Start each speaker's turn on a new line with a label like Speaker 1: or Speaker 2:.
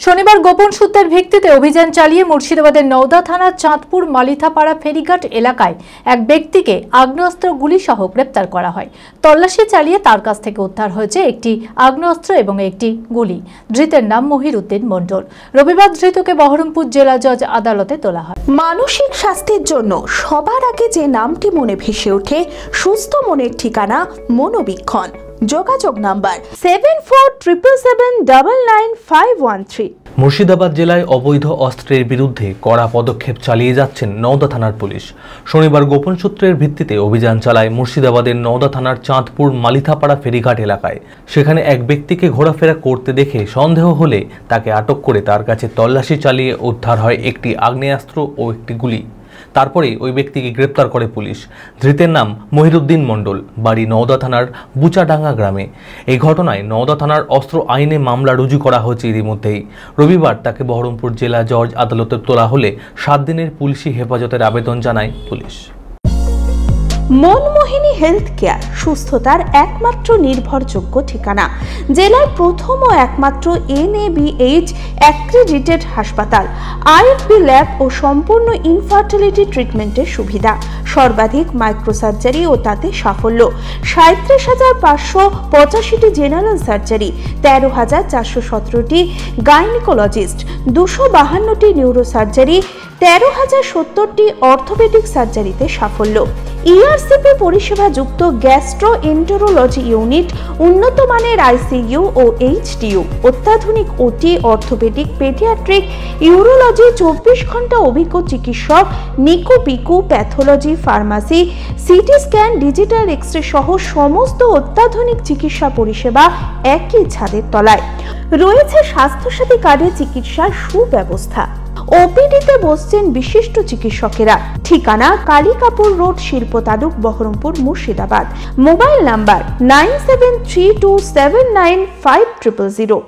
Speaker 1: শনিবার গোপন সূত্রের ভিত্তিতে অভিযান চালিয়ে মুর্শিদাবাদের নওদা থানার চাঁদপুর মালিথাপাড়া ফেরিঘাট এলাকায় এক ব্যক্তিকে আগ্নেয়াস্ত্র গুলি সহ গ্রেপ্তার করা হয়। তল্লাশি চালিয়ে তার কাছ থেকে উদ্ধার হয়েছে একটি আগ্নেয়াস্ত্র এবং একটি গুলি। ধৃতের নাম মহিরুদ্দিন মণ্ডল। রবিবার ধৃতকে বহরমপুর জেলা জজ আদালতে তোলা হয়।
Speaker 2: মানসিক স্বাস্থ্যের জন্য সবার আগে যে নামটি মনে ভেসে ওঠে, সুস্থ মনের ঠিকানা মনোবীক্ষণ। যোগাযোগ নাম্বার 7477799513।
Speaker 3: মুর্শিদাবাদ জেলায় অবৈধ অস্ত্রের বিরুদ্ধে কড়া পদক্ষেপ চালিয়ে যাচ্ছেন নওদা থানার পুলিশ। শনিবার গোপন সূত্রের ভিত্তিতে অভিযান চালায় মুর্শিদাবাদের নওদা থানার চাঁদপুর মালিথাপাড়া ফেরিঘাট এলাকায়। সেখানে এক ব্যক্তিকে ঘোরাফেরা করতে দেখে সন্দেহ হলে তাকে আটক করে তার কাছে তল্লাশি চালিয়ে উদ্ধার হয় একটি আগ্নেয়াস্ত্র ও একটি গুলি। তারপরে ওই ব্যক্তিকে গ্রেপ্তার করে পুলিশ। ধৃতের নাম মহিরুদ্দিন মণ্ডল, বাড়ি নওদা থানার বুচাডাঙ্গা গ্রামে। এই ঘটনায় নওদা থানার অস্ত্র আইনে মামলা রুজু করা হয়েছে ইতিমধ্যেই। রবিবার তাকে বহরমপুর জেলা জজ আদালতে তোলা হলে 7 দিনের পুলিশি হেফাজতের আবেদন জানায় পুলিশ।
Speaker 2: মনমোহিনী হেলথ কেয়ার সুস্থতার একমাত্র নির্ভরযোগ্য ঠিকানা। জেলার প্রথম ও একমাত্র NABH অ্যাক্রেডিটেড হাসপাতাল। IFB ল্যাব ও সম্পূর্ণ ইনফার্টিলিটি ট্রিটমেন্টের সুবিধা। সর্বাধিক মাইক্রোসার্জারি ও তাতে সাফল্য। 37,585টি জেনারেল সার্জারি, 13,417টি গাইনিকোলজিস্ট, 252টি নিউরোসার্জারি, 13,070টি অর্থোপেডিক সার্জারিতে সাফল্য। ERCP পরিষেবা যুক্ত গ্যাস্ট্রোএন্টেরোলজি ইউনিট, উন্নত মানের ICU ও HDU, অত্যাধুনিক OT, অর্থোপেডিক, পেডিয়াট্রিক, ইউরোলজি, 24 ঘন্টা অভিজ্ঞ চিকিৎসক, NICU PICU, pathology, pharmacy, CT scan, digital X-ray সহ সমস্ত অত্যাধুনিক চিকিৎসা পরিষেবা একই ছাদের তলায়। রয়েছে স্বাস্থ্যসাথী কার্ডে চিকিৎসার সুব্যবস্থা। OPD-তে বসছেন বিশিষ্ট চিকিৎসকেরা। ঠিকানা কালিকাপুর রোড, শিল্প তালুক, বহরমপুর, মুর্শিদাবাদ। Mobile number 9732795000।